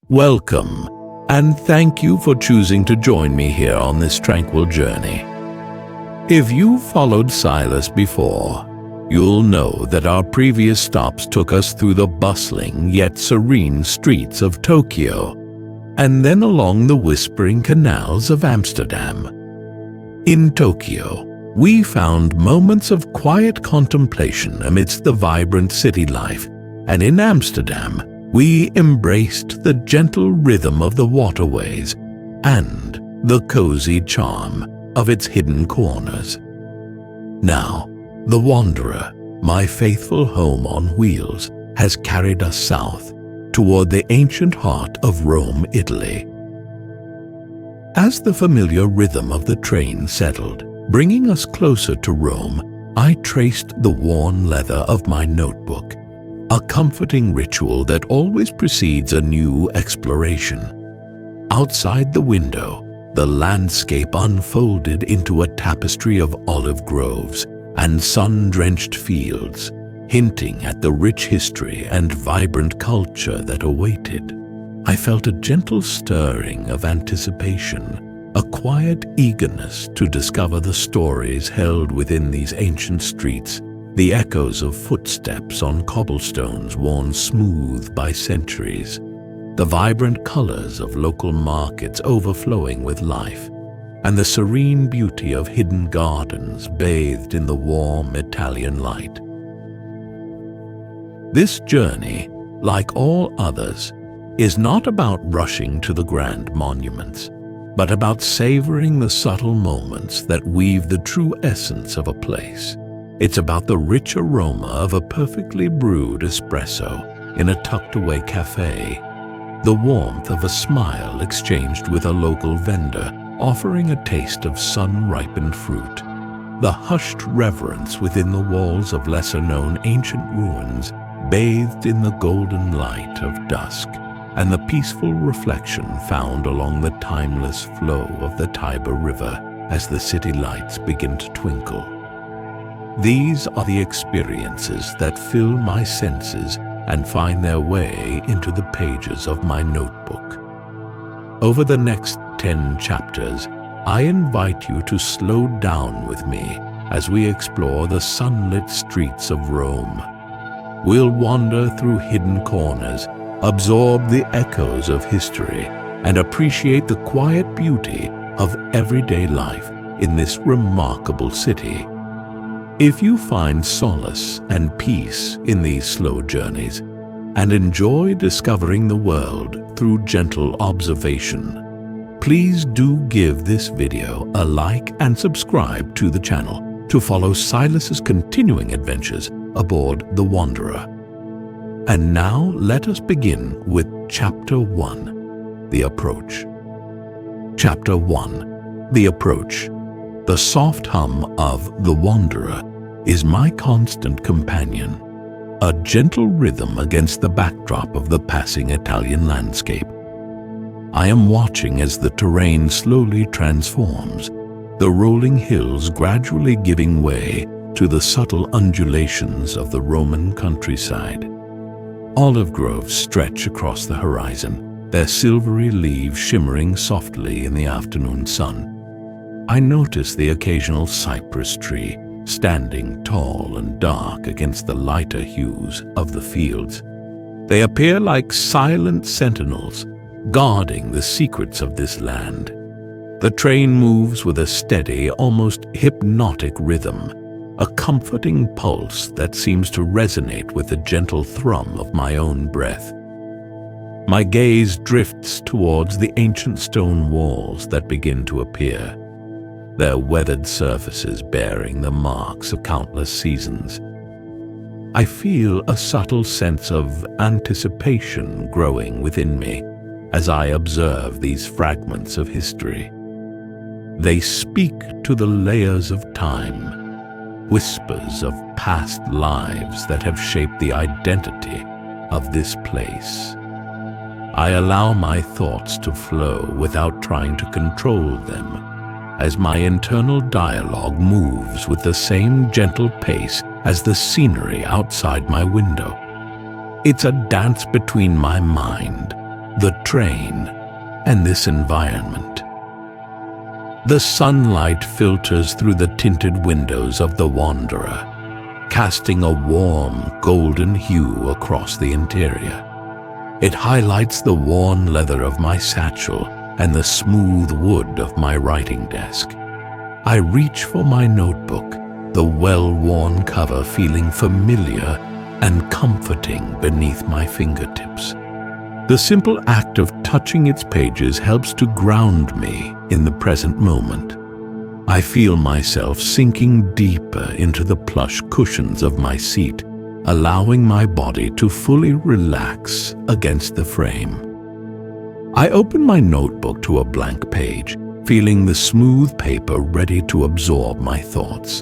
Welcome, and thank you for choosing to join me here on this tranquil journey. If you've followed Silas before, you'll know that our previous stops took us through the bustling yet serene streets of Tokyo, and then along the whispering canals of Amsterdam. In Tokyo, we found moments of quiet contemplation amidst the vibrant city life, and in Amsterdam, we embraced the gentle rhythm of the waterways and the cozy charm of its hidden corners. Now, the Wanderer, my faithful home on wheels, has carried us south toward the ancient heart of Rome, Italy. As the familiar rhythm of the train settled, bringing us closer to Rome, I traced the worn leather of my notebook, a comforting ritual that always precedes a new exploration. Outside the window, the landscape unfolded into a tapestry of olive groves and sun-drenched fields, hinting at the rich history and vibrant culture that awaited. I felt a gentle stirring of anticipation, a quiet eagerness to discover the stories held within these ancient streets, the echoes of footsteps on cobblestones worn smooth by centuries, the vibrant colors of local markets overflowing with life, and the serene beauty of hidden gardens bathed in the warm Italian light. This journey, like all others, is not about rushing to the grand monuments, but about savoring the subtle moments that weave the true essence of a place. It's about the rich aroma of a perfectly brewed espresso in a tucked-away cafe, the warmth of a smile exchanged with a local vendor offering a taste of sun-ripened fruit, the hushed reverence within the walls of lesser-known ancient ruins bathed in the golden light of dusk, and the peaceful reflection found along the timeless flow of the Tiber River as the city lights begin to twinkle. These are the experiences that fill my senses and find their way into the pages of my notebook. Over the next 10 chapters, I invite you to slow down with me as we explore the sunlit streets of Rome. We'll wander through hidden corners, absorb the echoes of history, and appreciate the quiet beauty of everyday life in this remarkable city. If you find solace and peace in these slow journeys and enjoy discovering the world through gentle observation, please do give this video a like and subscribe to the channel to follow Silas's continuing adventures aboard the Wanderer. And now let us begin with Chapter 1, The Approach. Chapter 1, The Approach. The soft hum of The Wanderer is my constant companion, a gentle rhythm against the backdrop of the passing Italian landscape. I am watching as the terrain slowly transforms, the rolling hills gradually giving way to the subtle undulations of the Roman countryside. Olive groves stretch across the horizon, their silvery leaves shimmering softly in the afternoon sun. I notice the occasional cypress tree standing tall and dark against the lighter hues of the fields. They appear like silent sentinels, guarding the secrets of this land. The train moves with a steady, almost hypnotic rhythm, a comforting pulse that seems to resonate with the gentle thrum of my own breath. My gaze drifts towards the ancient stone walls that begin to appear, their weathered surfaces bearing the marks of countless seasons. I feel a subtle sense of anticipation growing within me as I observe these fragments of history. They speak to the layers of time, whispers of past lives that have shaped the identity of this place. I allow my thoughts to flow without trying to control them, as my internal dialogue moves with the same gentle pace as the scenery outside my window. It's a dance between my mind, the train, and this environment. The sunlight filters through the tinted windows of the Wanderer, casting a warm, golden hue across the interior. It highlights the worn leather of my satchel and the smooth wood of my writing desk. I reach for my notebook, the well-worn cover feeling familiar and comforting beneath my fingertips. The simple act of touching its pages helps to ground me in the present moment. I feel myself sinking deeper into the plush cushions of my seat, allowing my body to fully relax against the frame. I open my notebook to a blank page, feeling the smooth paper ready to absorb my thoughts.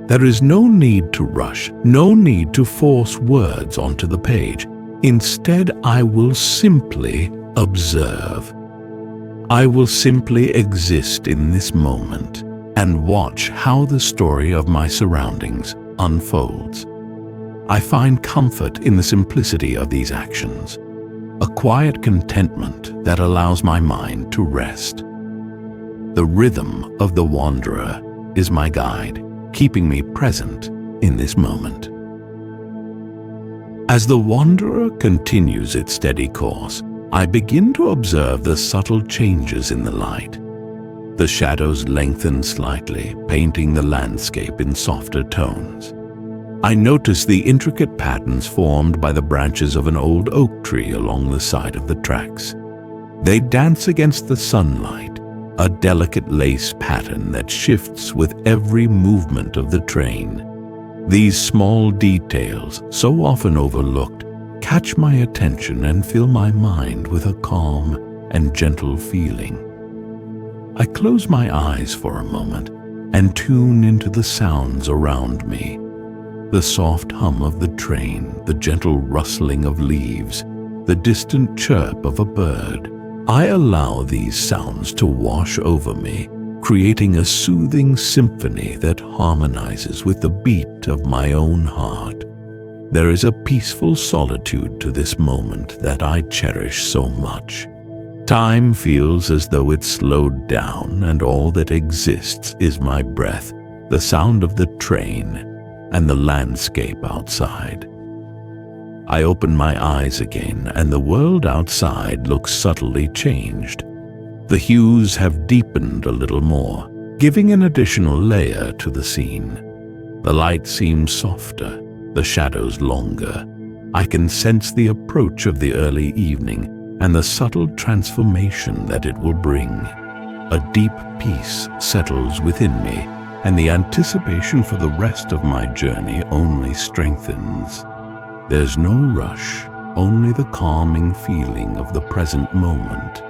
There is no need to rush, no need to force words onto the page. Instead, I will simply observe. I will simply exist in this moment and watch how the story of my surroundings unfolds. I find comfort in the simplicity of these actions, a quiet contentment that allows my mind to rest. The rhythm of the Wanderer is my guide, keeping me present in this moment. As the Wanderer continues its steady course, I begin to observe the subtle changes in the light. The shadows lengthen slightly, painting the landscape in softer tones. I notice the intricate patterns formed by the branches of an old oak tree along the side of the tracks. They dance against the sunlight, a delicate lace pattern that shifts with every movement of the train. These small details, so often overlooked, catch my attention and fill my mind with a calm and gentle feeling. I close my eyes for a moment and tune into the sounds around me. The soft hum of the train, the gentle rustling of leaves, the distant chirp of a bird. I allow these sounds to wash over me, creating a soothing symphony that harmonizes with the beat of my own heart. There is a peaceful solitude to this moment that I cherish so much. Time feels as though it slowed down, and all that exists is my breath, the sound of the train, and the landscape outside. I open my eyes again, and the world outside looks subtly changed. The hues have deepened a little more, giving an additional layer to the scene. The light seems softer, the shadows longer. I can sense the approach of the early evening and the subtle transformation that it will bring. A deep peace settles within me, and the anticipation for the rest of my journey only strengthens. There's no rush, only the calming feeling of the present moment.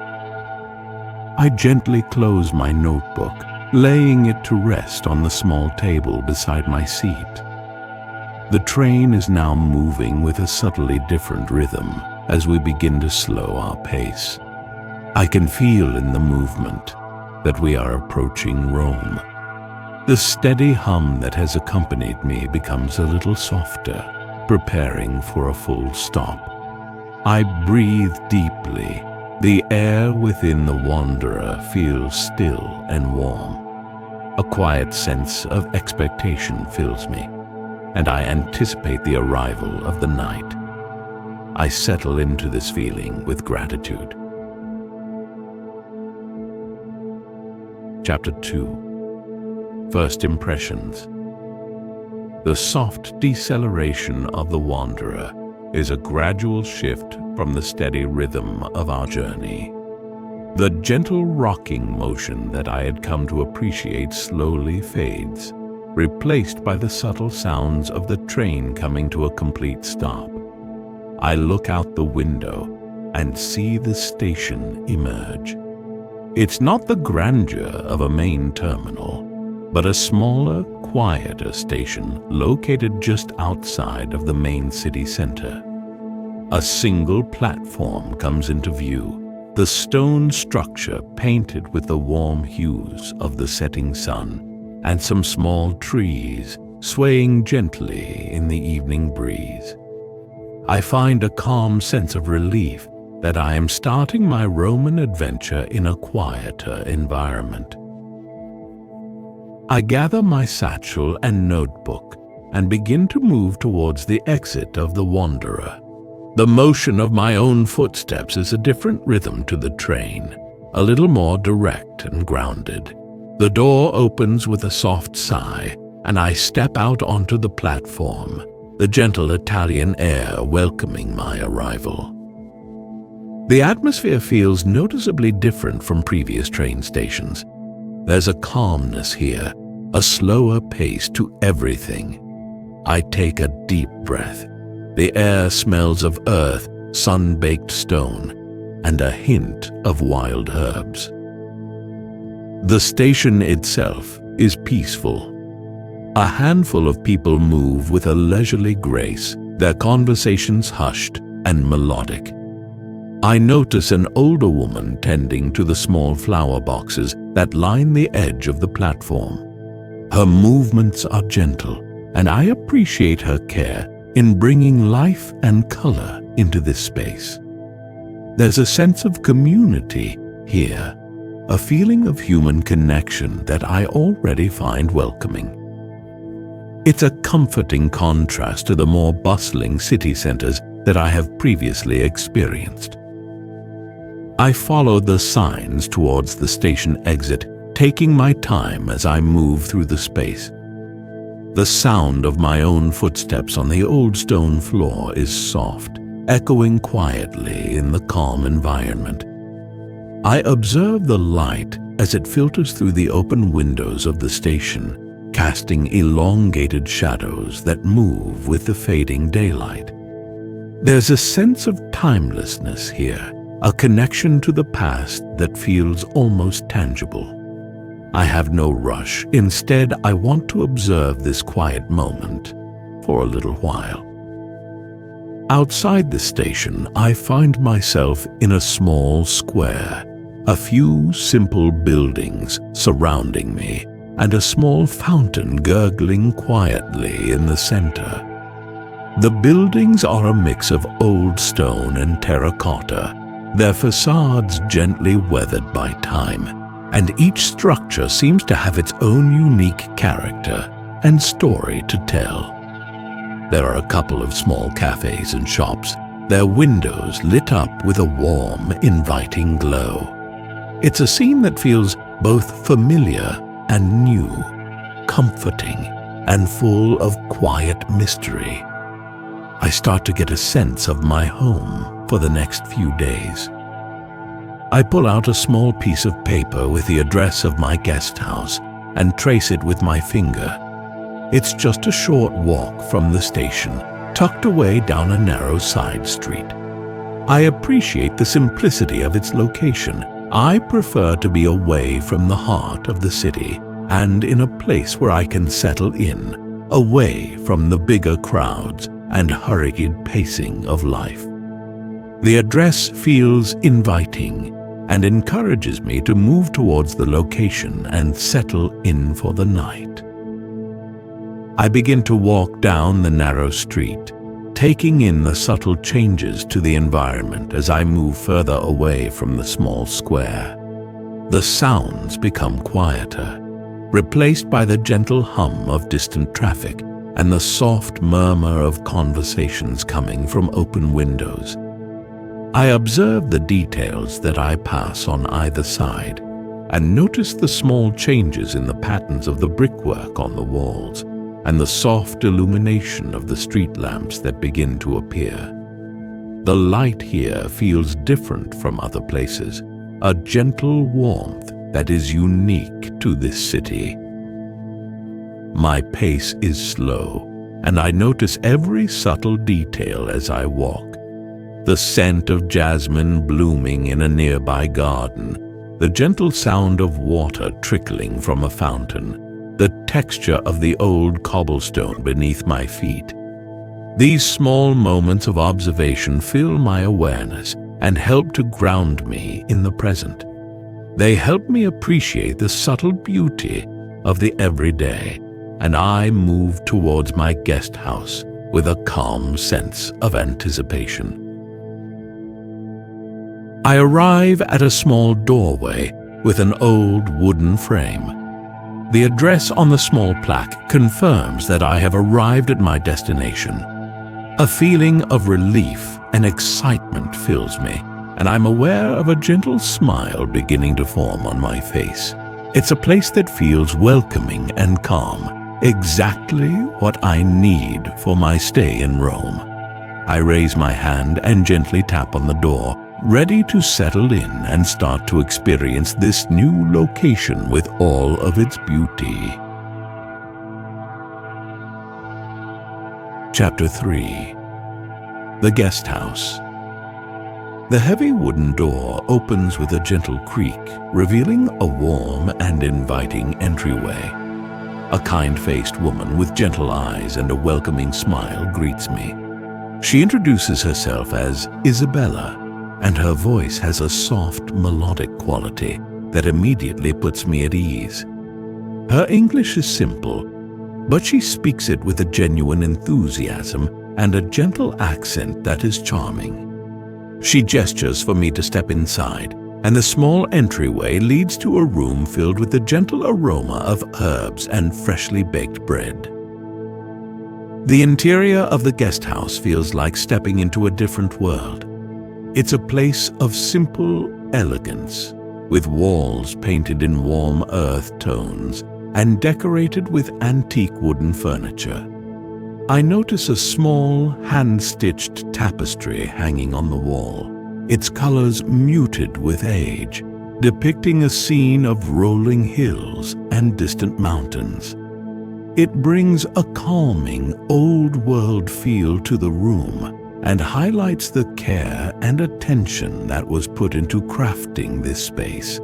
I gently close my notebook, laying it to rest on the small table beside my seat. The train is now moving with a subtly different rhythm as we begin to slow our pace. I can feel in the movement that we are approaching Rome. The steady hum that has accompanied me becomes a little softer, preparing for a full stop. I breathe deeply. The air within the Wanderer feels still and warm. A quiet sense of expectation fills me, and I anticipate the arrival of the night. I settle into this feeling with gratitude. Chapter 2. First Impressions. The soft deceleration of the Wanderer is a gradual shift from the steady rhythm of our journey. The gentle rocking motion that I had come to appreciate slowly fades, replaced by the subtle sounds of the train coming to a complete stop. I look out the window and see the station emerge. It's not the grandeur of a main terminal, but a smaller, quieter station located just outside of the main city center. A single platform comes into view, the stone structure painted with the warm hues of the setting sun, and some small trees swaying gently in the evening breeze. I find a calm sense of relief that I am starting my Roman adventure in a quieter environment. I gather my satchel and notebook and begin to move towards the exit of the Wanderer. The motion of my own footsteps is a different rhythm to the train, a little more direct and grounded. The door opens with a soft sigh, and I step out onto the platform, the gentle Italian air welcoming my arrival. The atmosphere feels noticeably different from previous train stations. There's a calmness here, a slower pace to everything. I take a deep breath. The air smells of earth, sun-baked stone, and a hint of wild herbs. The station itself is peaceful. A handful of people move with a leisurely grace, their conversations hushed and melodic. I notice an older woman tending to the small flower boxes that line the edge of the platform. Her movements are gentle, and I appreciate her care in bringing life and color into this space. There's a sense of community here, a feeling of human connection that I already find welcoming. It's a comforting contrast to the more bustling city centers that I have previously experienced. I follow the signs towards the station exit, taking my time as I move through the space. The sound of my own footsteps on the old stone floor is soft, echoing quietly in the calm environment. I observe the light as it filters through the open windows of the station, casting elongated shadows that move with the fading daylight. There's a sense of timelessness here, a connection to the past that feels almost tangible. I have no rush. Instead, I want to observe this quiet moment for a little while. Outside the station, I find myself in a small square, a few simple buildings surrounding me, and a small fountain gurgling quietly in the center. The buildings are a mix of old stone and terracotta, their facades gently weathered by time, and each structure seems to have its own unique character and story to tell. There are a couple of small cafes and shops, their windows lit up with a warm, inviting glow. It's a scene that feels both familiar and new, comforting and full of quiet mystery. I start to get a sense of my home for the next few days. I pull out a small piece of paper with the address of my guest house and trace it with my finger. It's just a short walk from the station, tucked away down a narrow side street. I appreciate the simplicity of its location. I prefer to be away from the heart of the city and in a place where I can settle in, away from the bigger crowds and hurried pacing of life. The address feels inviting and encourages me to move towards the location and settle in for the night. I begin to walk down the narrow street, taking in the subtle changes to the environment as I move further away from the small square. The sounds become quieter, replaced by the gentle hum of distant traffic and the soft murmur of conversations coming from open windows. I observe the details that I pass on either side and notice the small changes in the patterns of the brickwork on the walls and the soft illumination of the street lamps that begin to appear. The light here feels different from other places, a gentle warmth that is unique to this city. My pace is slow, and I notice every subtle detail as I walk. The scent of jasmine blooming in a nearby garden, the gentle sound of water trickling from a fountain, the texture of the old cobblestone beneath my feet. These small moments of observation fill my awareness and help to ground me in the present. They help me appreciate the subtle beauty of the everyday, and I move towards my guest house with a calm sense of anticipation. I arrive at a small doorway with an old wooden frame. The address on the small plaque confirms that I have arrived at my destination. A feeling of relief and excitement fills me, and I'm aware of a gentle smile beginning to form on my face. It's a place that feels welcoming and calm, exactly what I need for my stay in Rome. I raise my hand and gently tap on the door, ready to settle in and start to experience this new location with all of its beauty. Chapter 3. The Guesthouse. The heavy wooden door opens with a gentle creak, revealing a warm and inviting entryway. A kind-faced woman with gentle eyes and a welcoming smile greets me. She introduces herself as Isabella, and her voice has a soft, melodic quality that immediately puts me at ease. Her English is simple, but she speaks it with a genuine enthusiasm and a gentle accent that is charming. She gestures for me to step inside, and the small entryway leads to a room filled with the gentle aroma of herbs and freshly baked bread. The interior of the guest house feels like stepping into a different world. It's a place of simple elegance, with walls painted in warm earth tones and decorated with antique wooden furniture. I notice a small, hand-stitched tapestry hanging on the wall, its colors muted with age, depicting a scene of rolling hills and distant mountains. It brings a calming, old-world feel to the room and highlights the care and attention that was put into crafting this space.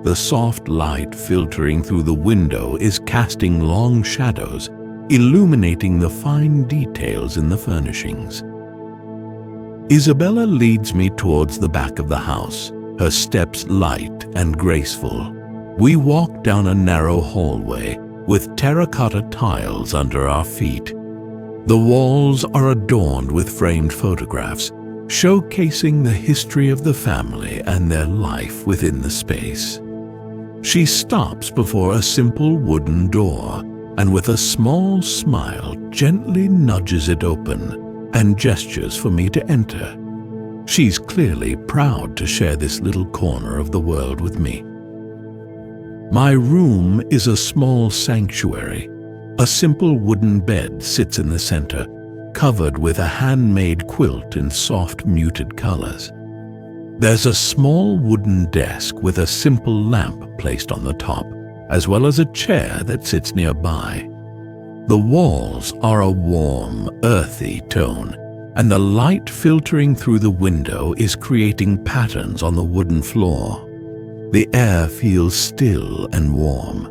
The soft light filtering through the window is casting long shadows, illuminating the fine details in the furnishings. Isabella leads me towards the back of the house, her steps light and graceful. We walk down a narrow hallway with terracotta tiles under our feet. The walls are adorned with framed photographs, showcasing the history of the family and their life within the space. She stops before a simple wooden door and with a small smile gently nudges it open and gestures for me to enter. She's clearly proud to share this little corner of the world with me. My room is a small sanctuary. A simple wooden bed sits in the center, covered with a handmade quilt in soft muted colors. There's a small wooden desk with a simple lamp placed on the top, as well as a chair that sits nearby. The walls are a warm, earthy tone, and the light filtering through the window is creating patterns on the wooden floor. The air feels still and warm.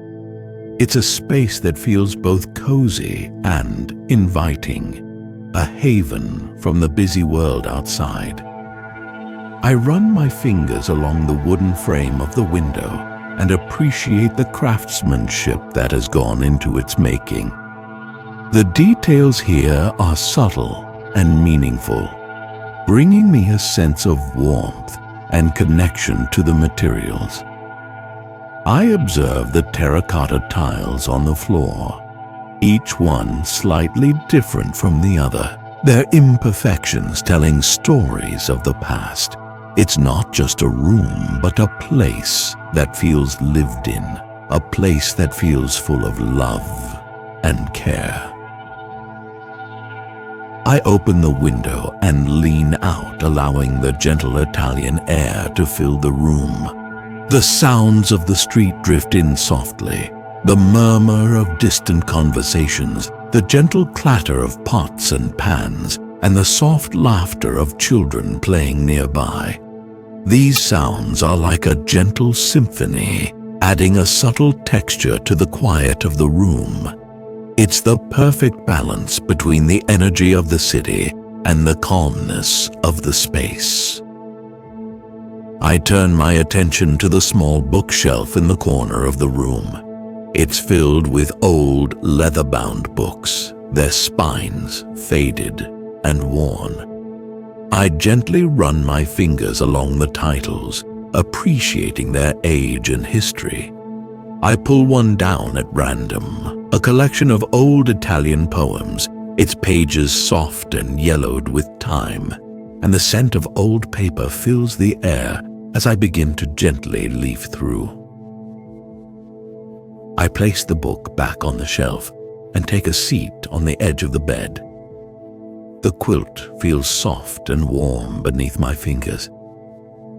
It's a space that feels both cozy and inviting, a haven from the busy world outside. I run my fingers along the wooden frame of the window and appreciate the craftsmanship that has gone into its making. The details here are subtle and meaningful, bringing me a sense of warmth and connection to the materials. I observe the terracotta tiles on the floor, each one slightly different from the other, their imperfections telling stories of the past. It's not just a room, but a place that feels lived in, a place that feels full of love and care. I open the window and lean out, allowing the gentle Italian air to fill the room. The sounds of the street drift in softly, the murmur of distant conversations, the gentle clatter of pots and pans, and the soft laughter of children playing nearby. These sounds are like a gentle symphony, adding a subtle texture to the quiet of the room. It's the perfect balance between the energy of the city and the calmness of the space. I turn my attention to the small bookshelf in the corner of the room. It's filled with old leather-bound books, their spines faded and worn. I gently run my fingers along the titles, appreciating their age and history. I pull one down at random, a collection of old Italian poems, its pages soft and yellowed with time, and the scent of old paper fills the air as I begin to gently leaf through. I place the book back on the shelf and take a seat on the edge of the bed. The quilt feels soft and warm beneath my fingers,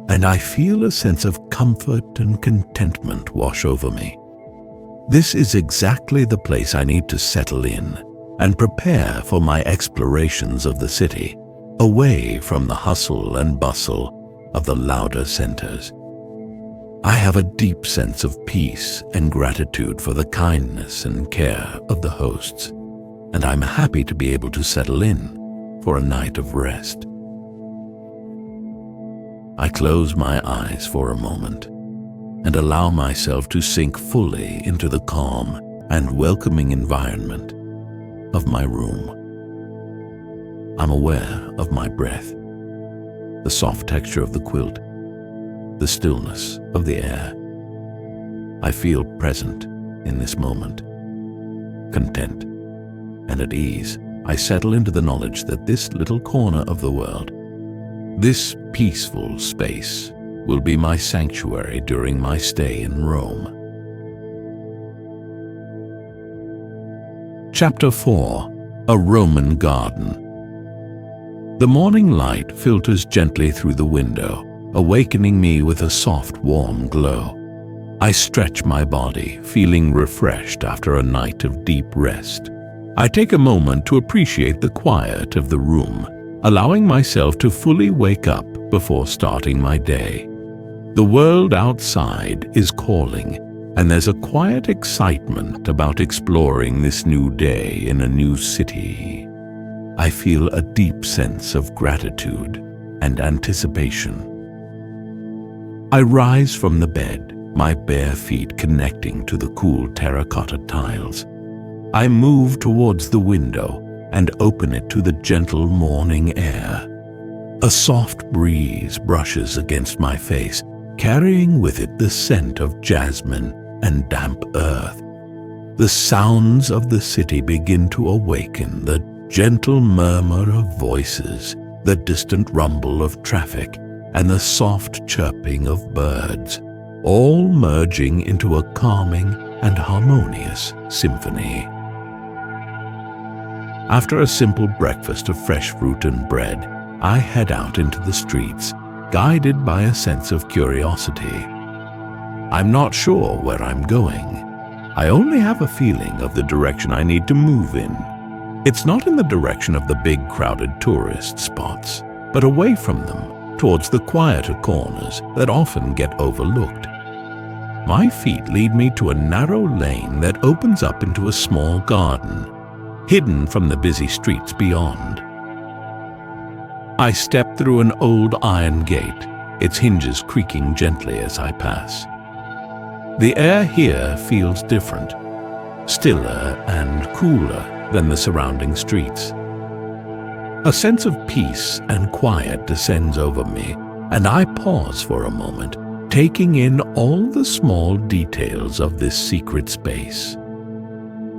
and I feel a sense of comfort and contentment wash over me. This is exactly the place I need to settle in and prepare for my explorations of the city, away from the hustle and bustle of the louder centers. I have a deep sense of peace and gratitude for the kindness and care of the hosts, and I'm happy to be able to settle in for a night of rest. I close my eyes for a moment and allow myself to sink fully into the calm and welcoming environment of my room. I'm aware of my breath, the soft texture of the quilt, the stillness of the air. I feel present in this moment, content and at ease. I settle into the knowledge that this little corner of the world, this peaceful space, will be my sanctuary during my stay in Rome. Chapter 4: A Roman Garden. The morning light filters gently through the window, awakening me with a soft, warm glow. I stretch my body, feeling refreshed after a night of deep rest. I take a moment to appreciate the quiet of the room, allowing myself to fully wake up before starting my day. The world outside is calling, and there's a quiet excitement about exploring this new day in a new city. I feel a deep sense of gratitude and anticipation. I rise from the bed, my bare feet connecting to the cool terracotta tiles. I move towards the window and open it to the gentle morning air. A soft breeze brushes against my face, carrying with it the scent of jasmine and damp earth. The sounds of the city begin to awaken, the gentle murmur of voices, the distant rumble of traffic, and the soft chirping of birds, all merging into a calming and harmonious symphony. After a simple breakfast of fresh fruit and bread, I head out into the streets, guided by a sense of curiosity. I'm not sure where I'm going. I only have a feeling of the direction I need to move in. It's not in the direction of the big crowded tourist spots, but away from them, towards the quieter corners that often get overlooked. My feet lead me to a narrow lane that opens up into a small garden, hidden from the busy streets beyond. I step through an old iron gate, its hinges creaking gently as I pass. The air here feels different, stiller and cooler than the surrounding streets. A sense of peace and quiet descends over me, and I pause for a moment, taking in all the small details of this secret space.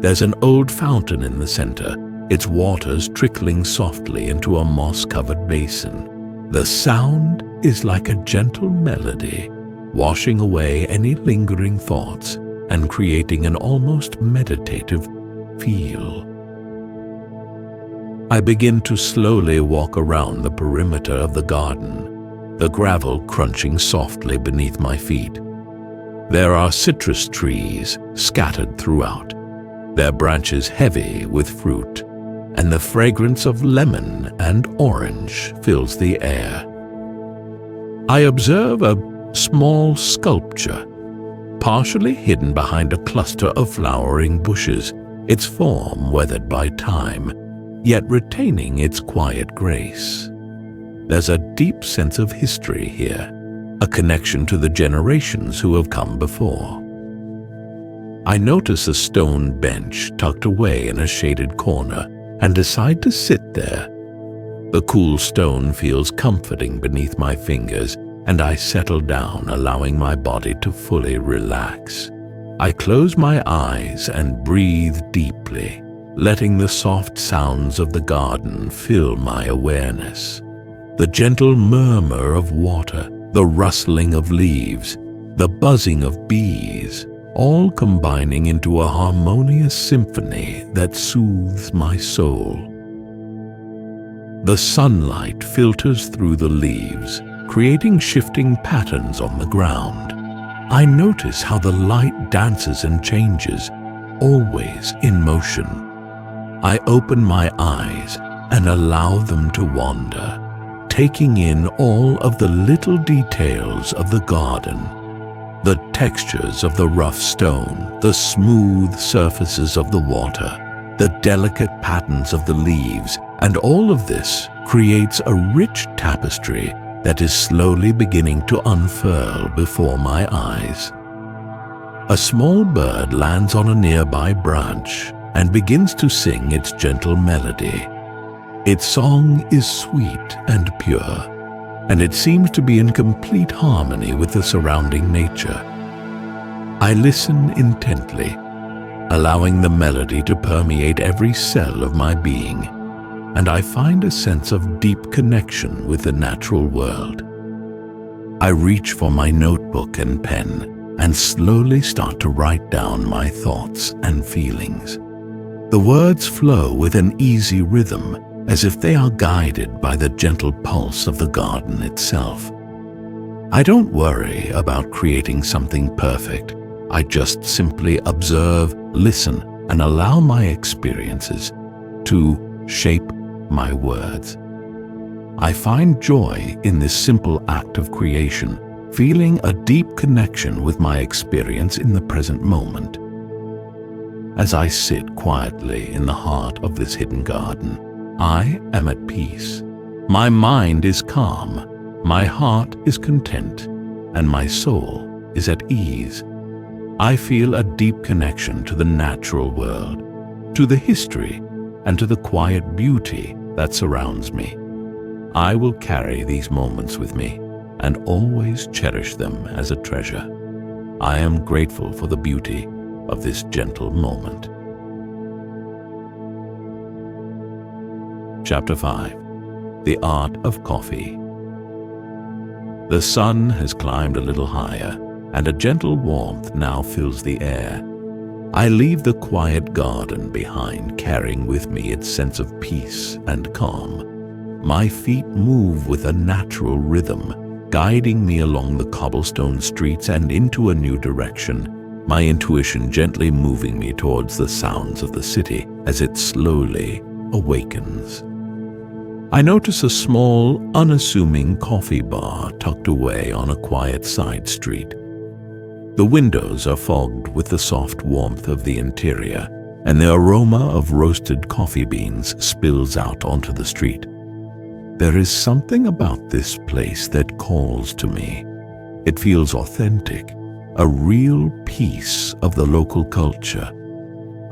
There's an old fountain in the center, its waters trickling softly into a moss-covered basin. The sound is like a gentle melody, washing away any lingering thoughts and creating an almost meditative feel. I begin to slowly walk around the perimeter of the garden, the gravel crunching softly beneath my feet. There are citrus trees scattered throughout, their branches heavy with fruit, and the fragrance of lemon and orange fills the air. I observe a small sculpture, partially hidden behind a cluster of flowering bushes, its form weathered by time, yet retaining its quiet grace. There's a deep sense of history here, a connection to the generations who have come before. I notice a stone bench tucked away in a shaded corner and decide to sit there. The cool stone feels comforting beneath my fingers, and I settle down, allowing my body to fully relax. I close my eyes and breathe deeply, letting the soft sounds of the garden fill my awareness. The gentle murmur of water, the rustling of leaves, the buzzing of bees, all combining into a harmonious symphony that soothes my soul. The sunlight filters through the leaves, creating shifting patterns on the ground. I notice how the light dances and changes, always in motion. I open my eyes and allow them to wander, taking in all of the little details of the garden. The textures of the rough stone, the smooth surfaces of the water, the delicate patterns of the leaves, and all of this creates a rich tapestry that is slowly beginning to unfurl before my eyes. A small bird lands on a nearby branch and begins to sing its gentle melody. Its song is sweet and pure, and it seems to be in complete harmony with the surrounding nature. I listen intently, allowing the melody to permeate every cell of my being, and I find a sense of deep connection with the natural world. I reach for my notebook and pen and slowly start to write down my thoughts and feelings. The words flow with an easy rhythm, as if they are guided by the gentle pulse of the garden itself. I don't worry about creating something perfect. I just simply observe, listen, and allow my experiences to shape my words. I find joy in this simple act of creation, feeling a deep connection with my experience in the present moment. As I sit quietly in the heart of this hidden garden, I am at peace. My mind is calm, my heart is content, and my soul is at ease. I feel a deep connection to the natural world, to the history, and to the quiet beauty that surrounds me. I will carry these moments with me and always cherish them as a treasure. I am grateful for the beauty of this gentle moment. Chapter 5. The Art of Coffee. The sun has climbed a little higher, and a gentle warmth now fills the air. I leave the quiet garden behind, carrying with me its sense of peace and calm. My feet move with a natural rhythm, guiding me along the cobblestone streets and into a new direction, my intuition gently moving me towards the sounds of the city as it slowly awakens. I notice a small, unassuming coffee bar tucked away on a quiet side street. The windows are fogged with the soft warmth of the interior, and the aroma of roasted coffee beans spills out onto the street. There is something about this place that calls to me. It feels authentic, a real piece of the local culture.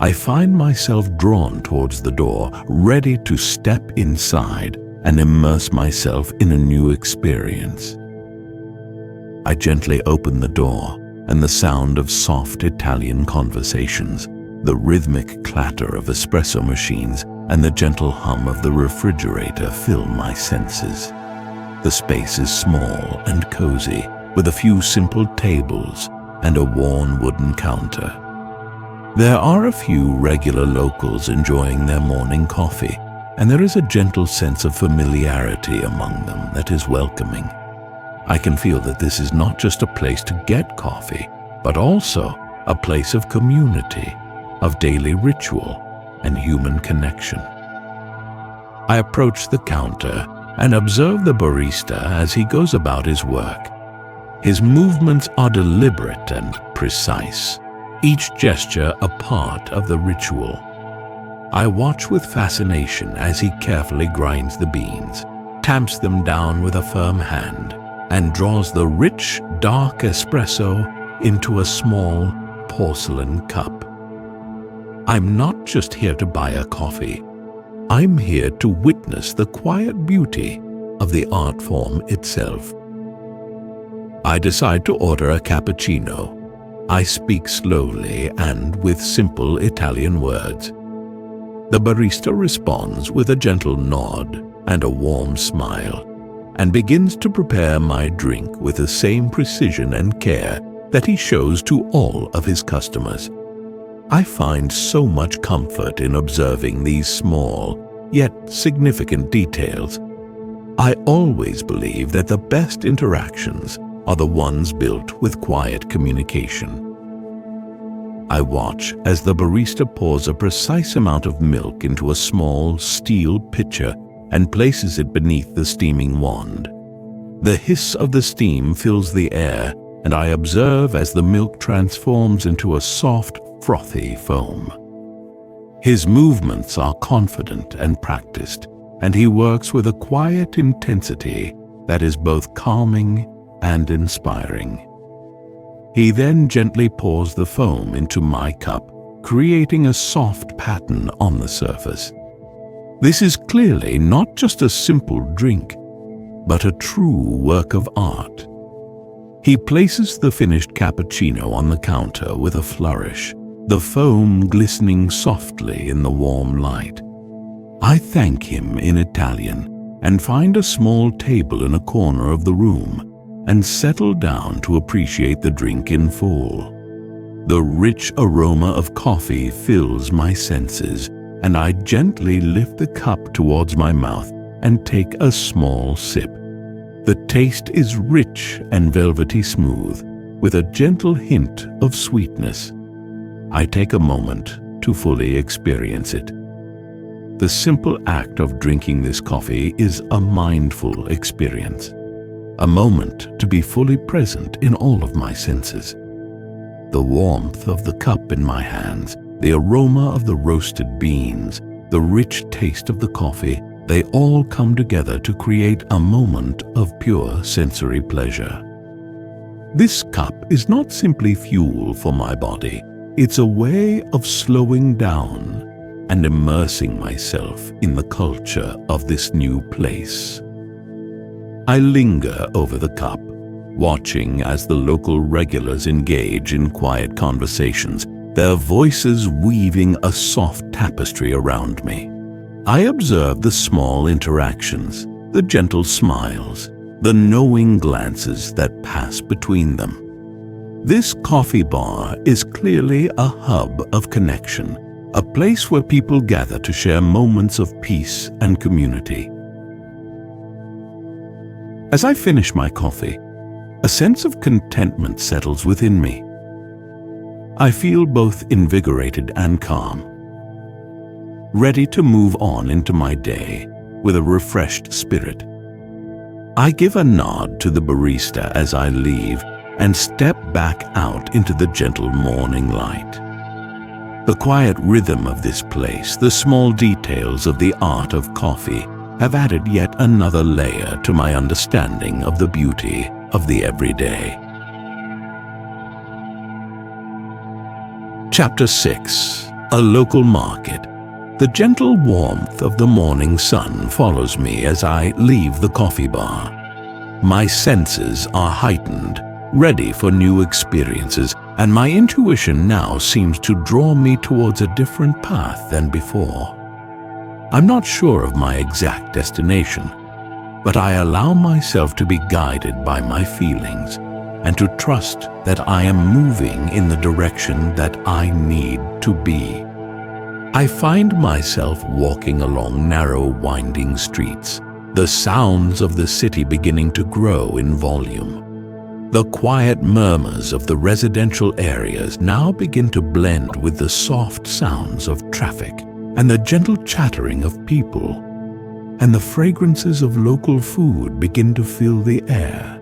I find myself drawn towards the door, ready to step inside and immerse myself in a new experience. I gently open the door, and the sound of soft Italian conversations, the rhythmic clatter of espresso machines, and the gentle hum of the refrigerator fill my senses. The space is small and cozy, with a few simple tables and a worn wooden counter. There are a few regular locals enjoying their morning coffee, and there is a gentle sense of familiarity among them that is welcoming. I can feel that this is not just a place to get coffee, but also a place of community, of daily ritual, and human connection. I approach the counter and observe the barista as he goes about his work. His movements are deliberate and precise, each gesture a part of the ritual. I watch with fascination as he carefully grinds the beans, tamps them down with a firm hand, and draws the rich, dark espresso into a small porcelain cup. I'm not just here to buy a coffee. I'm here to witness the quiet beauty of the art form itself. I decide to order a cappuccino. I speak slowly and with simple Italian words. The barista responds with a gentle nod and a warm smile, and begins to prepare my drink with the same precision and care that he shows to all of his customers. I find so much comfort in observing these small, yet significant details. I always believe that the best interactions are the ones built with quiet communication. I watch as the barista pours a precise amount of milk into a small steel pitcher and places it beneath the steaming wand. The hiss of the steam fills the air, and I observe as the milk transforms into a soft, frothy foam. His movements are confident and practiced, and he works with a quiet intensity that is both calming and inspiring. He then gently pours the foam into my cup, creating a soft pattern on the surface. This is clearly not just a simple drink, but a true work of art. He places the finished cappuccino on the counter with a flourish, the foam glistening softly in the warm light. I thank him in Italian and find a small table in a corner of the room and settle down to appreciate the drink in full. The rich aroma of coffee fills my senses, and I gently lift the cup towards my mouth and take a small sip. The taste is rich and velvety smooth, with a gentle hint of sweetness. I take a moment to fully experience it. The simple act of drinking this coffee is a mindful experience, a moment to be fully present in all of my senses. The warmth of the cup in my hands, the aroma of the roasted beans, the rich taste of the coffee, they all come together to create a moment of pure sensory pleasure. This cup is not simply fuel for my body, it's a way of slowing down and immersing myself in the culture of this new place. I linger over the cup, watching as the local regulars engage in quiet conversations, their voices weaving a soft tapestry around me. I observe the small interactions, the gentle smiles, the knowing glances that pass between them. This coffee bar is clearly a hub of connection, a place where people gather to share moments of peace and community. As I finish my coffee, a sense of contentment settles within me. I feel both invigorated and calm, ready to move on into my day with a refreshed spirit. I give a nod to the barista as I leave and step back out into the gentle morning light. The quiet rhythm of this place, the small details of the art of coffee, have added yet another layer to my understanding of the beauty of the everyday. Chapter 6. A local market. The gentle warmth of the morning sun follows me as I leave the coffee bar. My senses are heightened, ready for new experiences, and my intuition now seems to draw me towards a different path than before. I'm not sure of my exact destination, but I allow myself to be guided by my feelings and to trust that I am moving in the direction that I need to be. I find myself walking along narrow, winding streets, the sounds of the city beginning to grow in volume. The quiet murmurs of the residential areas now begin to blend with the soft sounds of traffic and the gentle chattering of people, and the fragrances of local food begin to fill the air.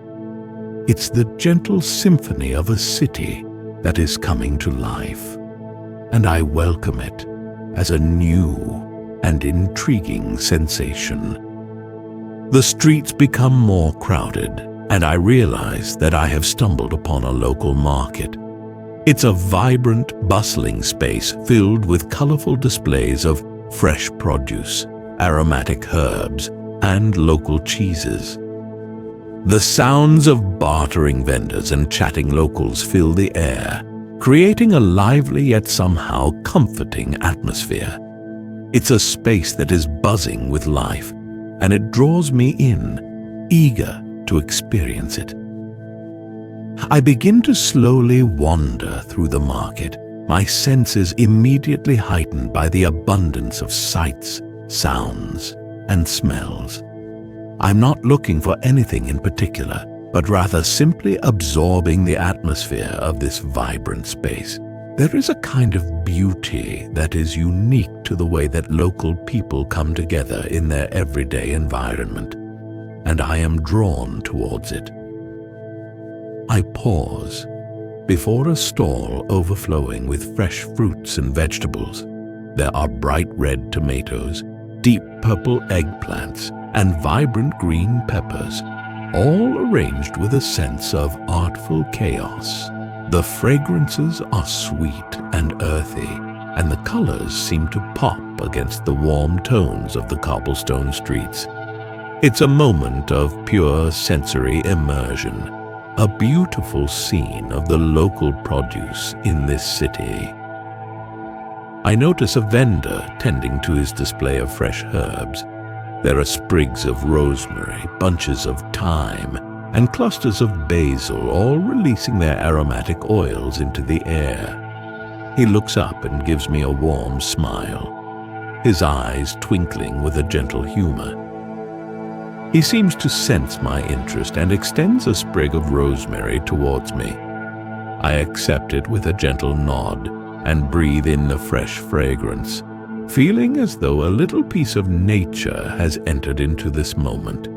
It's the gentle symphony of a city that is coming to life, and I welcome it as a new and intriguing sensation. The streets become more crowded, and I realize that I have stumbled upon a local market. It's a vibrant, bustling space filled with colorful displays of fresh produce, aromatic herbs, and local cheeses. The sounds of bartering vendors and chatting locals fill the air, creating a lively yet somehow comforting atmosphere. It's a space that is buzzing with life, and it draws me in, eager to experience it. I begin to slowly wander through the market, my senses immediately heightened by the abundance of sights, sounds, and smells. I'm not looking for anything in particular, but rather simply absorbing the atmosphere of this vibrant space. There is a kind of beauty that is unique to the way that local people come together in their everyday environment, and I am drawn towards it. I pause before a stall overflowing with fresh fruits and vegetables. There are bright red tomatoes, deep purple eggplants, and vibrant green peppers, all arranged with a sense of artful chaos. The fragrances are sweet and earthy, and the colors seem to pop against the warm tones of the cobblestone streets. It's a moment of pure sensory immersion, a beautiful scene of the local produce in this city. I notice a vendor tending to his display of fresh herbs. There are sprigs of rosemary, bunches of thyme, and clusters of basil, all releasing their aromatic oils into the air. He looks up and gives me a warm smile, his eyes twinkling with a gentle humor. He seems to sense my interest and extends a sprig of rosemary towards me. I accept it with a gentle nod and breathe in the fresh fragrance, feeling as though a little piece of nature has entered into this moment.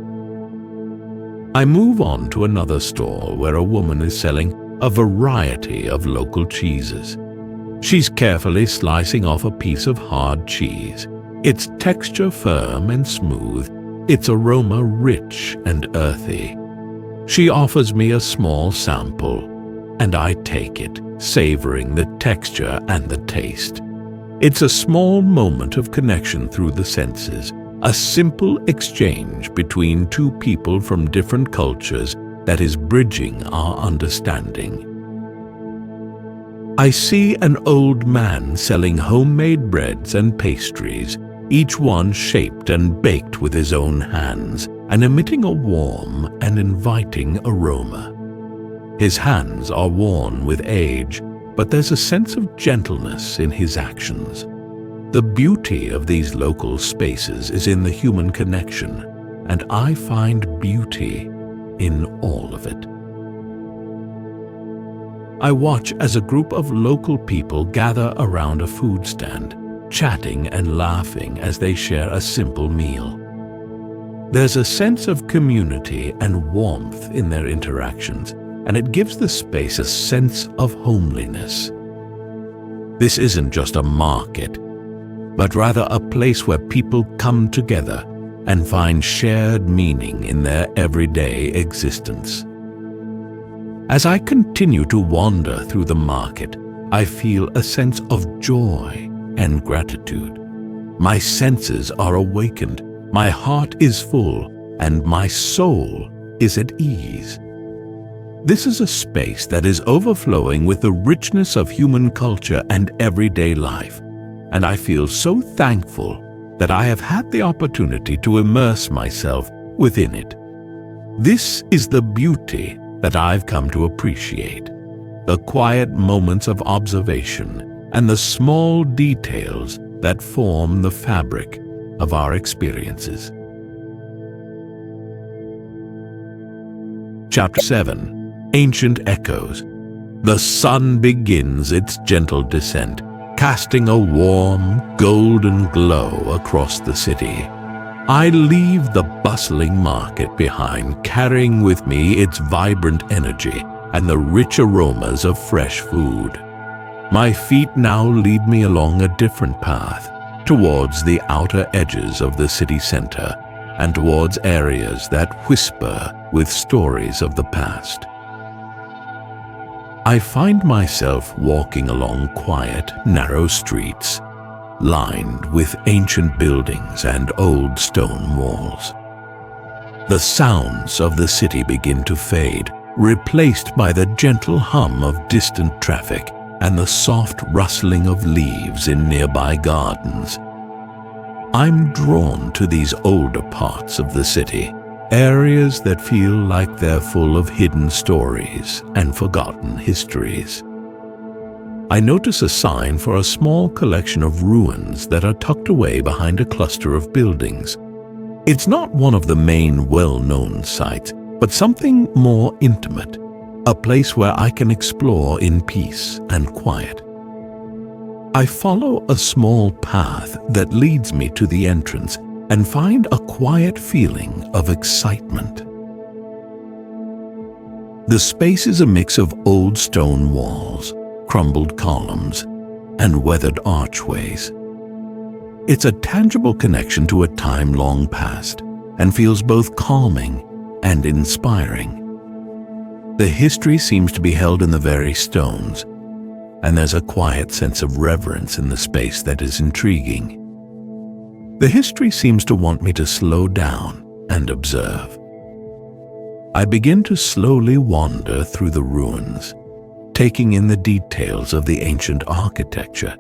I move on to another stall where a woman is selling a variety of local cheeses. She's carefully slicing off a piece of hard cheese, its texture firm and smooth, its aroma rich and earthy. She offers me a small sample, and I take it, savoring the texture and the taste. It's a small moment of connection through the senses, a simple exchange between two people from different cultures that is bridging our understanding. I see an old man selling homemade breads and pastries, each one shaped and baked with his own hands and emitting a warm and inviting aroma. His hands are worn with age, but there's a sense of gentleness in his actions. The beauty of these local spaces is in the human connection, and I find beauty in all of it. I watch as a group of local people gather around a food stand, chatting and laughing as they share a simple meal. There's a sense of community and warmth in their interactions, and it gives the space a sense of homeliness. This isn't just a market, but rather a place where people come together and find shared meaning in their everyday existence. As I continue to wander through the market, I feel a sense of joy and gratitude. My senses are awakened, my heart is full, and my soul is at ease. This is a space that is overflowing with the richness of human culture and everyday life, and I feel so thankful that I have had the opportunity to immerse myself within it. This is the beauty that I've come to appreciate, the quiet moments of observation and the small details that form the fabric of our experiences. Chapter 7. Ancient Echoes. The sun begins its gentle descent, casting a warm, golden glow across the city. I leave the bustling market behind, carrying with me its vibrant energy and the rich aromas of fresh food. My feet now lead me along a different path, towards the outer edges of the city center and towards areas that whisper with stories of the past. I find myself walking along quiet, narrow streets. lined with ancient buildings and old stone walls. The sounds of the city begin to fade, replaced by the gentle hum of distant traffic and the soft rustling of leaves in nearby gardens. I'm drawn to these older parts of the city, areas that feel like they're full of hidden stories and forgotten histories. I notice a sign for a small collection of ruins that are tucked away behind a cluster of buildings. It's not one of the main well-known sites, but something more intimate, a place where I can explore in peace and quiet. I follow a small path that leads me to the entrance and find a quiet feeling of excitement. The space is a mix of old stone walls, crumbled columns, and weathered archways. It's a tangible connection to a time long past and feels both calming and inspiring. The history seems to be held in the very stones, and there's a quiet sense of reverence in the space that is intriguing. The history seems to want me to slow down and observe. I begin to slowly wander through the ruins, taking in the details of the ancient architecture.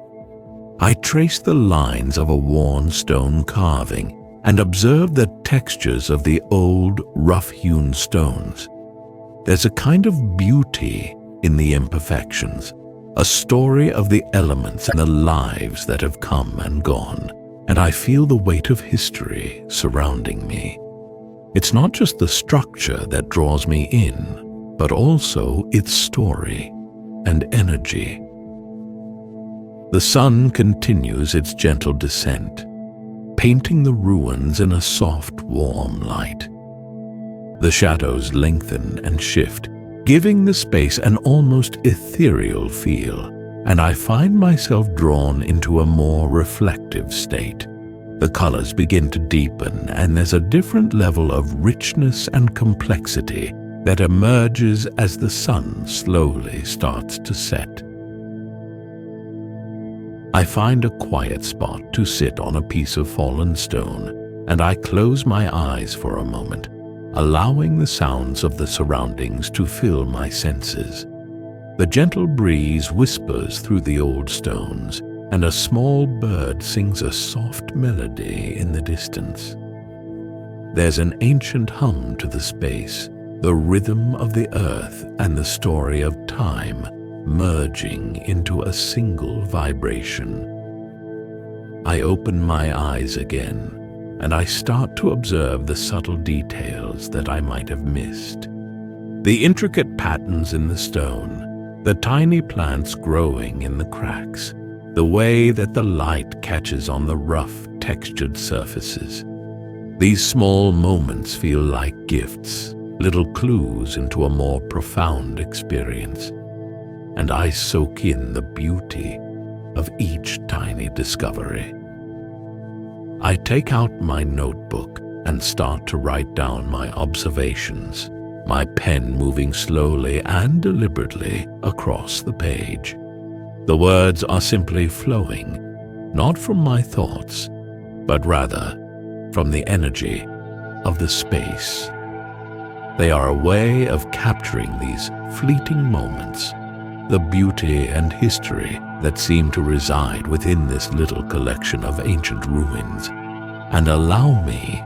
I trace the lines of a worn stone carving and observe the textures of the old, rough-hewn stones. There's a kind of beauty in the imperfections, a story of the elements and the lives that have come and gone, and I feel the weight of history surrounding me. It's not just the structure that draws me in, but also its story and energy. The sun continues its gentle descent, painting the ruins in a soft, warm light. The shadows lengthen and shift, giving the space an almost ethereal feel, and I find myself drawn into a more reflective state. The colors begin to deepen, and there's a different level of richness and complexity that emerges as the sun slowly starts to set. I find a quiet spot to sit on a piece of fallen stone, and I close my eyes for a moment, allowing the sounds of the surroundings to fill my senses. The gentle breeze whispers through the old stones, and a small bird sings a soft melody in the distance. There's an ancient hum to the space, the rhythm of the earth and the story of time merging into a single vibration. I open my eyes again, and I start to observe the subtle details that I might have missed. The intricate patterns in the stone, the tiny plants growing in the cracks, the way that the light catches on the rough, textured surfaces. These small moments feel like gifts, little clues into a more profound experience, and I soak in the beauty of each tiny discovery. I take out my notebook and start to write down my observations, my pen moving slowly and deliberately across the page. The words are simply flowing, not from my thoughts, but rather from the energy of the space. They are a way of capturing these fleeting moments, the beauty and history that seem to reside within this little collection of ancient ruins, and allow me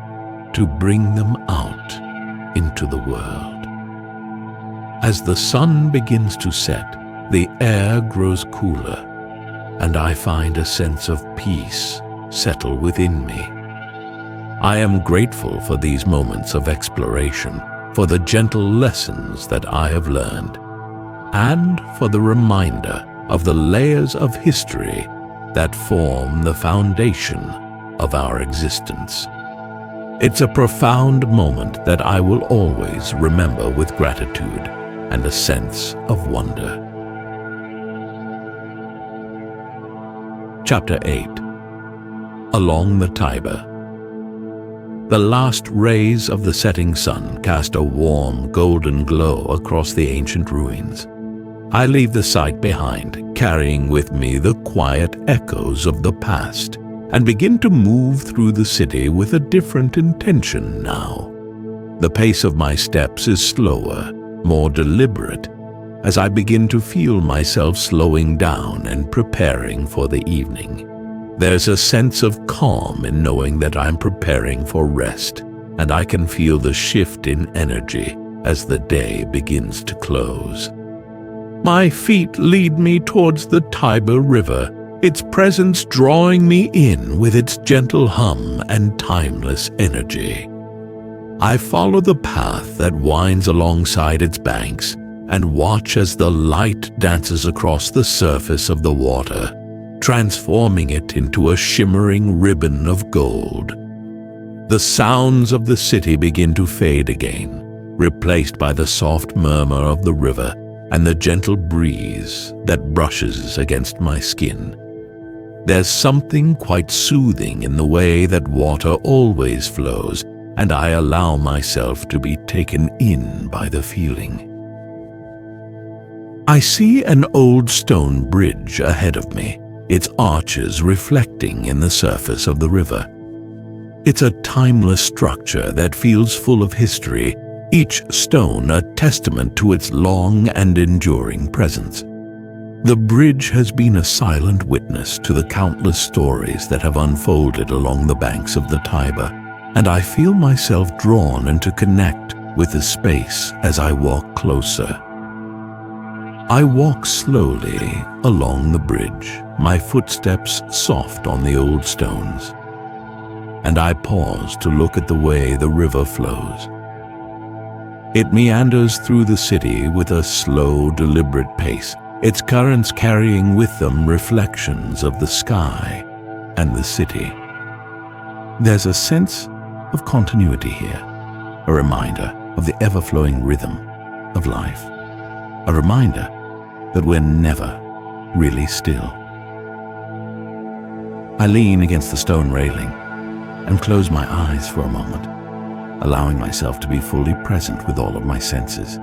to bring them out into the world. As the sun begins to set, the air grows cooler, and I find a sense of peace settle within me. I am grateful for these moments of exploration, for the gentle lessons that I have learned, and for the reminder of the layers of history that form the foundation of our existence. It's a profound moment that I will always remember with gratitude and a sense of wonder. Chapter 8. Along the Tiber. The last rays of the setting sun cast a warm, golden glow across the ancient ruins. I leave the sight behind, carrying with me the quiet echoes of the past, and begin to move through the city with a different intention now. The pace of my steps is slower, more deliberate, as I begin to feel myself slowing down and preparing for the evening. There's a sense of calm in knowing that I'm preparing for rest, and I can feel the shift in energy as the day begins to close. My feet lead me towards the Tiber River, its presence drawing me in with its gentle hum and timeless energy. I follow the path that winds alongside its banks and watch as the light dances across the surface of the water, transforming it into a shimmering ribbon of gold. The sounds of the city begin to fade again, replaced by the soft murmur of the river and the gentle breeze that brushes against my skin. There's something quite soothing in the way that water always flows, and I allow myself to be taken in by the feeling. I see an old stone bridge ahead of me, its arches reflecting in the surface of the river. It's a timeless structure that feels full of history, each stone a testament to its long and enduring presence. The bridge has been a silent witness to the countless stories that have unfolded along the banks of the Tiber, and I feel myself drawn and to connect with the space as I walk closer. I walk slowly along the bridge, my footsteps soft on the old stones, and I pause to look at the way the river flows. It meanders through the city with a slow, deliberate pace, its currents carrying with them reflections of the sky and the city. There's a sense of continuity here, a reminder of the ever-flowing rhythm of life, a reminder that we're never really still. I lean against the stone railing and close my eyes for a moment, allowing myself to be fully present with all of my senses.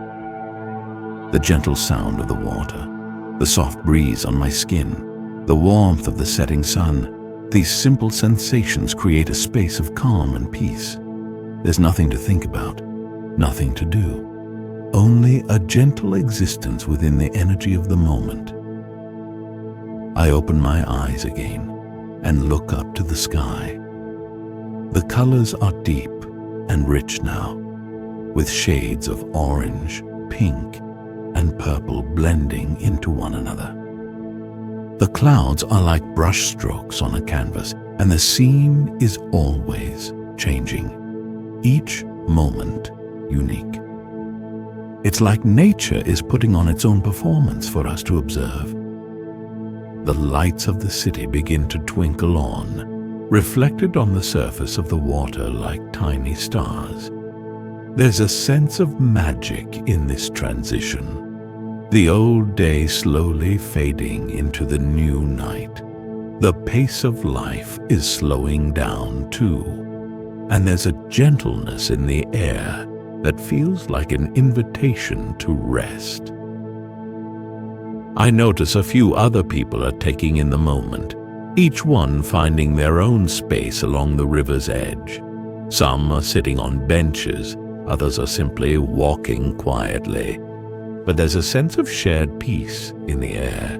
The gentle sound of the water, the soft breeze on my skin, the warmth of the setting sun, these simple sensations create a space of calm and peace. There's nothing to think about, nothing to do, only a gentle existence within the energy of the moment. I open my eyes again and look up to the sky. The colors are deep and rich now, with shades of orange, pink, and purple blending into one another. The clouds are like brush strokes on a canvas, and the scene is always changing, each moment unique. It's like nature is putting on its own performance for us to observe. The lights of the city begin to twinkle on, reflected on the surface of the water like tiny stars. There's a sense of magic in this transition, the old day slowly fading into the new night. The pace of life is slowing down too, and there's a gentleness in the air that feels like an invitation to rest. I notice a few other people are taking in the moment, each one finding their own space along the river's edge. Some are sitting on benches, others are simply walking quietly. But there's a sense of shared peace in the air.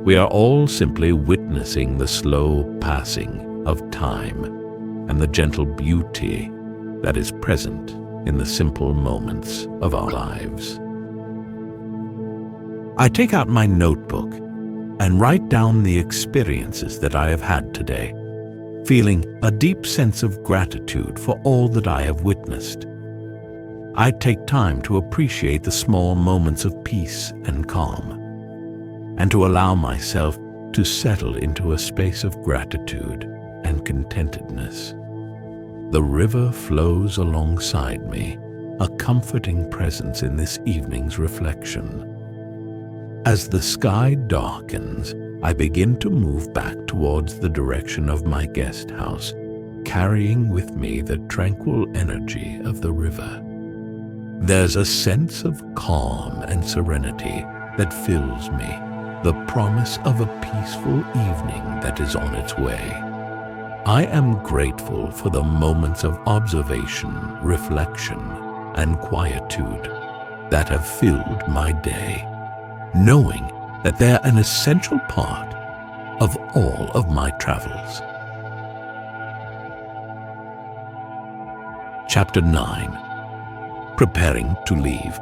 We are all simply witnessing the slow passing of time and the gentle beauty that is present in the simple moments of our lives. I take out my notebook and write down the experiences that I have had today, feeling a deep sense of gratitude for all that I have witnessed. I take time to appreciate the small moments of peace and calm, and to allow myself to settle into a space of gratitude and contentedness. The river flows alongside me, a comforting presence in this evening's reflection. As the sky darkens, I begin to move back towards the direction of my guest house, carrying with me the tranquil energy of the river. There's a sense of calm and serenity that fills me, the promise of a peaceful evening that is on its way. I am grateful for the moments of observation, reflection, and quietude that have filled my day, knowing that they're an essential part of all of my travels. Chapter 9. Preparing to leave.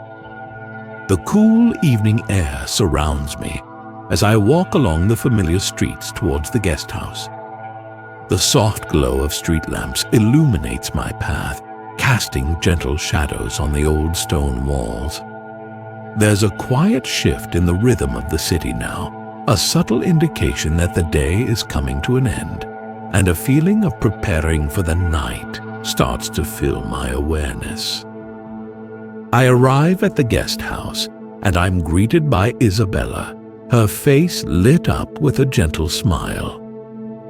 The cool evening air surrounds me as I walk along the familiar streets towards the Guesthouse. The soft glow of street lamps illuminates my path, casting gentle shadows on the old stone walls. There's a quiet shift in the rhythm of the city now, a subtle indication that the day is coming to an end, and a feeling of preparing for the night starts to fill my awareness. I arrive at the Guesthouse, and I'm greeted by Isabella, her face lit up with a gentle smile.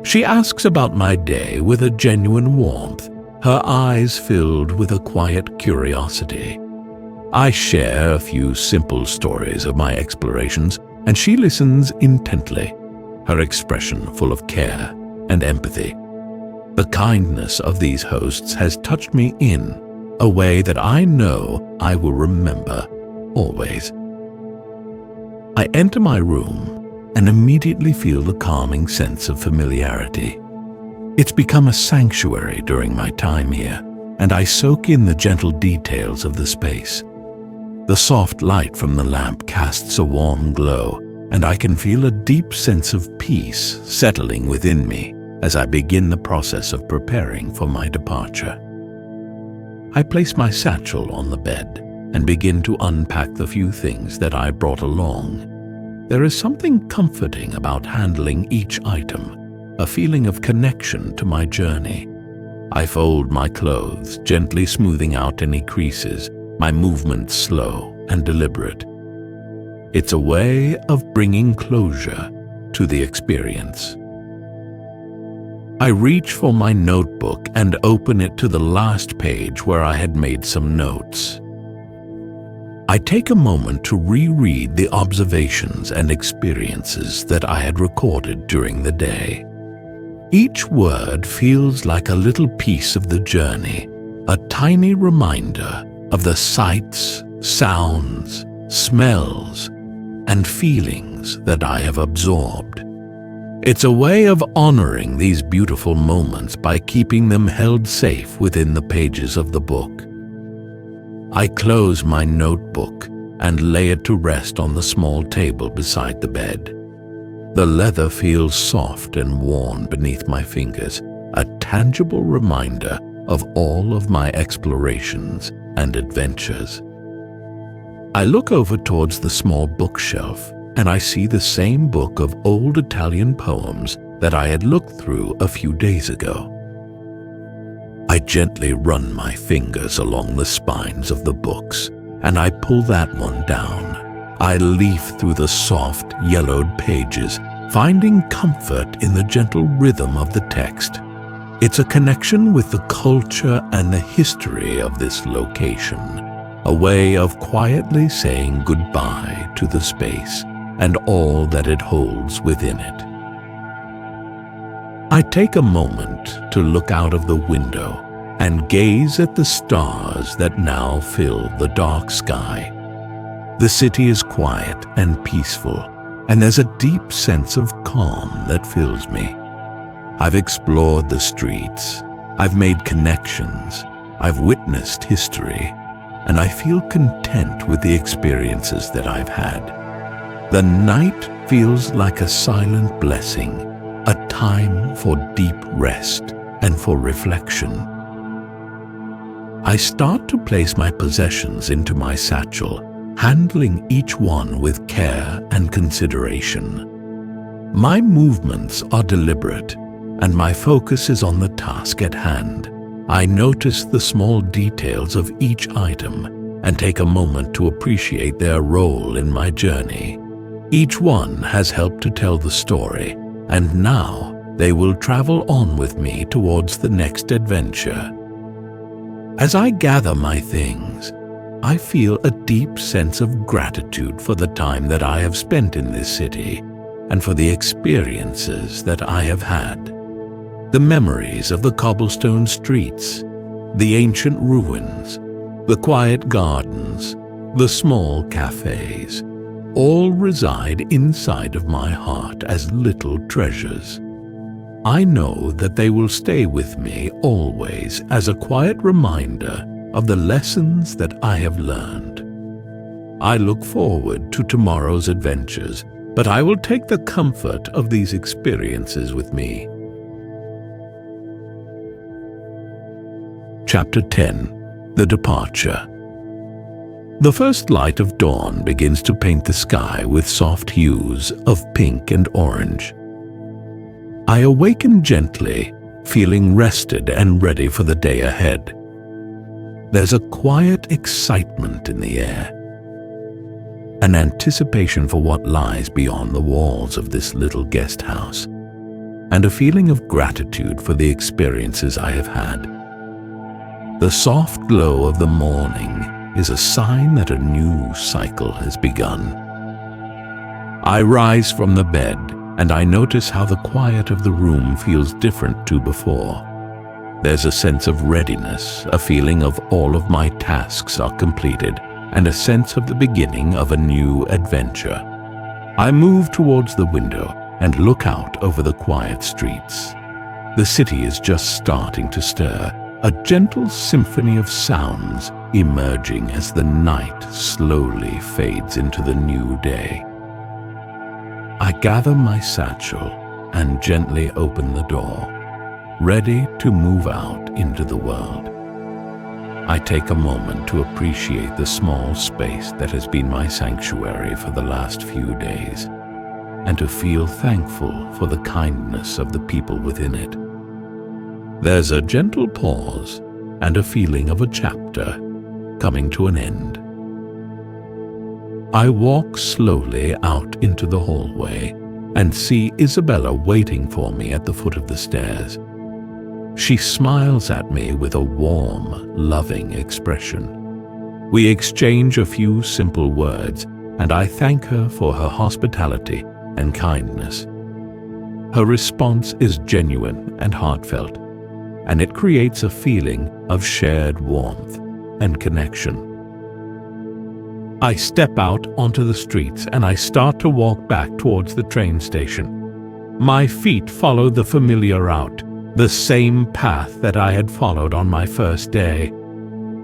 She asks about my day with a genuine warmth, her eyes filled with a quiet curiosity. I share a few simple stories of my explorations, and she listens intently, her expression full of care and empathy. The kindness of these hosts has touched me in a way that I know I will remember always. I enter my room and immediately feel the calming sense of familiarity. It's become a sanctuary during my time here, and I soak in the gentle details of the space. The soft light from the lamp casts a warm glow, and I can feel a deep sense of peace settling within me as I begin the process of preparing for my departure. I place my satchel on the bed and begin to unpack the few things that I brought along. There is something comforting about handling each item, a feeling of connection to my journey. I fold my clothes, gently smoothing out any creases, my movements slow and deliberate. It's a way of bringing closure to the experience. I reach for my notebook and open it to the last page where I had made some notes. I take a moment to reread the observations and experiences that I had recorded during the day. Each word feels like a little piece of the journey, a tiny reminder of the sights, sounds, smells, and feelings that I have absorbed. It's a way of honoring these beautiful moments by keeping them held safe within the pages of the book. I close my notebook and lay it to rest on the small table beside the bed. The leather feels soft and worn beneath my fingers, a tangible reminder of all of my explorations and adventures. I look over towards the small bookshelf, and I see the same book of old Italian poems that I had looked through a few days ago. I gently run my fingers along the spines of the books, and I pull that one down. I leaf through the soft, yellowed pages, finding comfort in the gentle rhythm of the text. It's a connection with the culture and the history of this location, a way of quietly saying goodbye to the space and all that it holds within it. I take a moment to look out of the window and gaze at the stars that now fill the dark sky. The city is quiet and peaceful, and there's a deep sense of calm that fills me. I've explored the streets, I've made connections, I've witnessed history, and I feel content with the experiences that I've had. The night feels like a silent blessing, a time for deep rest and for reflection. I start to place my possessions into my satchel, handling each one with care and consideration. My movements are deliberate, and my focus is on the task at hand. I notice the small details of each item and take a moment to appreciate their role in my journey. Each one has helped to tell the story, and now they will travel on with me towards the next adventure. As I gather my things, I feel a deep sense of gratitude for the time that I have spent in this city and for the experiences that I have had. The memories of the cobblestone streets, the ancient ruins, the quiet gardens, the small cafes, all reside inside of my heart as little treasures. I know that they will stay with me always as a quiet reminder of the lessons that I have learned. I look forward to tomorrow's adventures, but I will take the comfort of these experiences with me. Chapter 10. The Departure. The first light of dawn begins to paint the sky with soft hues of pink and orange. I awaken gently, feeling rested and ready for the day ahead. There's a quiet excitement in the air, an anticipation for what lies beyond the walls of this little guest house, and a feeling of gratitude for the experiences I have had. The soft glow of the morning is a sign that a new cycle has begun. I rise from the bed, and I notice how the quiet of the room feels different to before. There's a sense of readiness, a feeling of all of my tasks are completed, and a sense of the beginning of a new adventure. I move towards the window and look out over the quiet streets. The city is just starting to stir, a gentle symphony of sounds emerging as the night slowly fades into the new day. I gather my satchel and gently open the door, ready to move out into the world. I take a moment to appreciate the small space that has been my sanctuary for the last few days, and to feel thankful for the kindness of the people within it. There's a gentle pause and a feeling of a chapter coming to an end. I walk slowly out into the hallway and see Isabella waiting for me at the foot of the stairs. She smiles at me with a warm, loving expression. We exchange a few simple words, and I thank her for her hospitality and kindness. Her response is genuine and heartfelt, and it creates a feeling of shared warmth and connection. I step out onto the streets and I start to walk back towards the train station. My feet follow the familiar route, the same path that I had followed on my first day.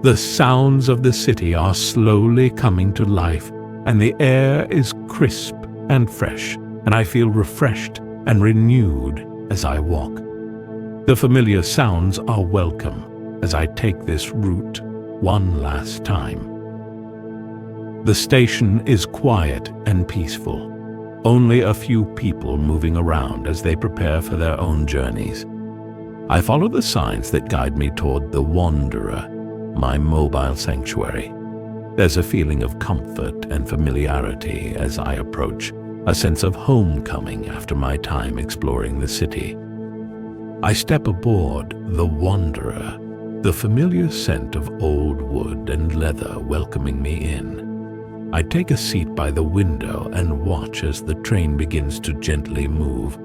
The sounds of the city are slowly coming to life, and the air is crisp and fresh, and I feel refreshed and renewed as I walk. The familiar sounds are welcome as I take this route one last time. The station is quiet and peaceful, only a few people moving around as they prepare for their own journeys. I follow the signs that guide me toward the Wanderer, my mobile sanctuary. There's a feeling of comfort and familiarity as I approach, a sense of homecoming after my time exploring the city. I step aboard the Wanderer, the familiar scent of old wood and leather welcoming me in. I take a seat by the window and watch as the train begins to gently move.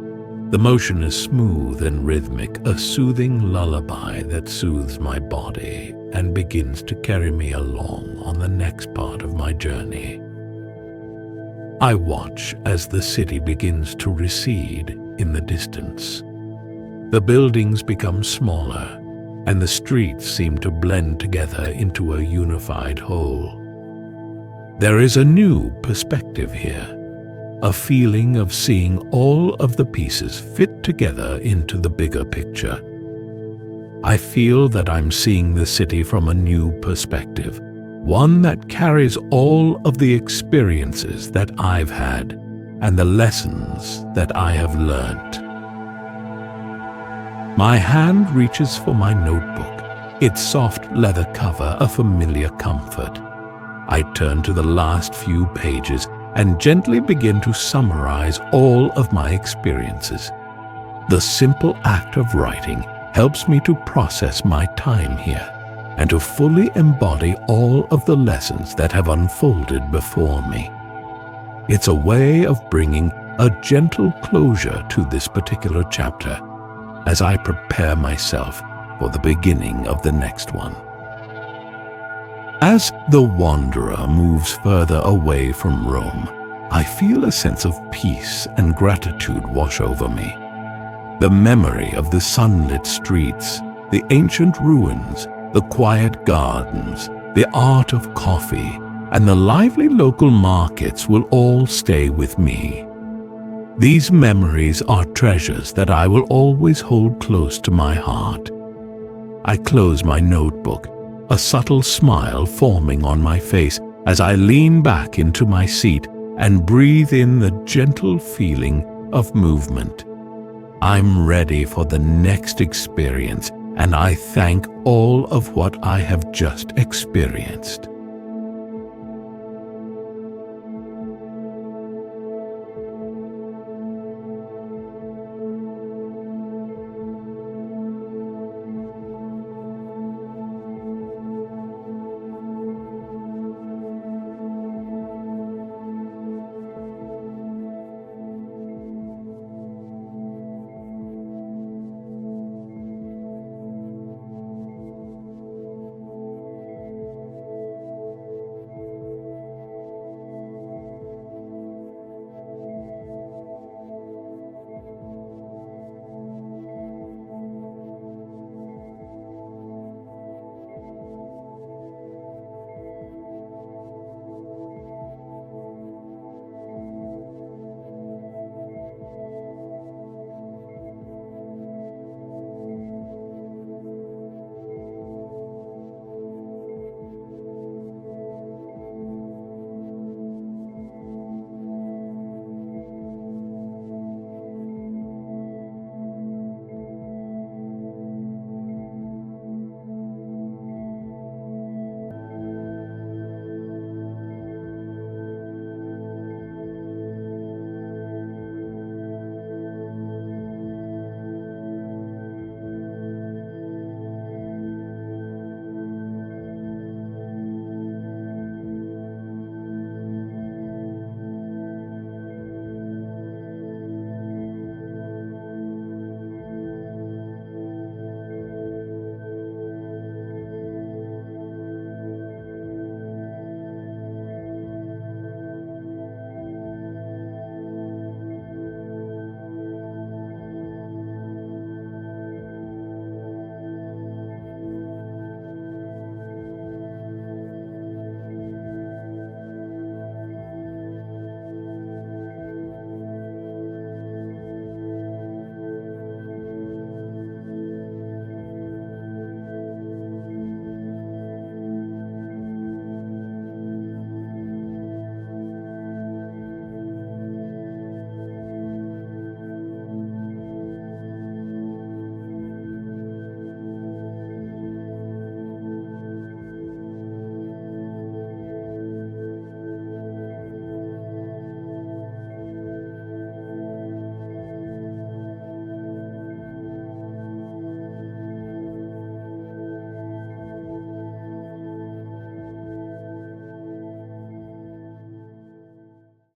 The motion is smooth and rhythmic, a soothing lullaby that soothes my body and begins to carry me along on the next part of my journey. I watch as the city begins to recede in the distance. The buildings become smaller, and the streets seem to blend together into a unified whole. There is a new perspective here, a feeling of seeing all of the pieces fit together into the bigger picture. I feel that I'm seeing the city from a new perspective, one that carries all of the experiences that I've had and the lessons that I have learned. My hand reaches for my notebook, its soft leather cover a familiar comfort. I turn to the last few pages and gently begin to summarize all of my experiences. The simple act of writing helps me to process my time here, and to fully embody all of the lessons that have unfolded before me. It's a way of bringing a gentle closure to this particular chapter as I prepare myself for the beginning of the next one. As the wanderer moves further away from Rome, I feel a sense of peace and gratitude wash over me. The memory of the sunlit streets, the ancient ruins, the quiet gardens, the art of coffee, and the lively local markets will all stay with me. These memories are treasures that I will always hold close to my heart. I close my notebook, a subtle smile forming on my face as I lean back into my seat and breathe in the gentle feeling of movement. I'm ready for the next experience, and I thank all of what I have just experienced.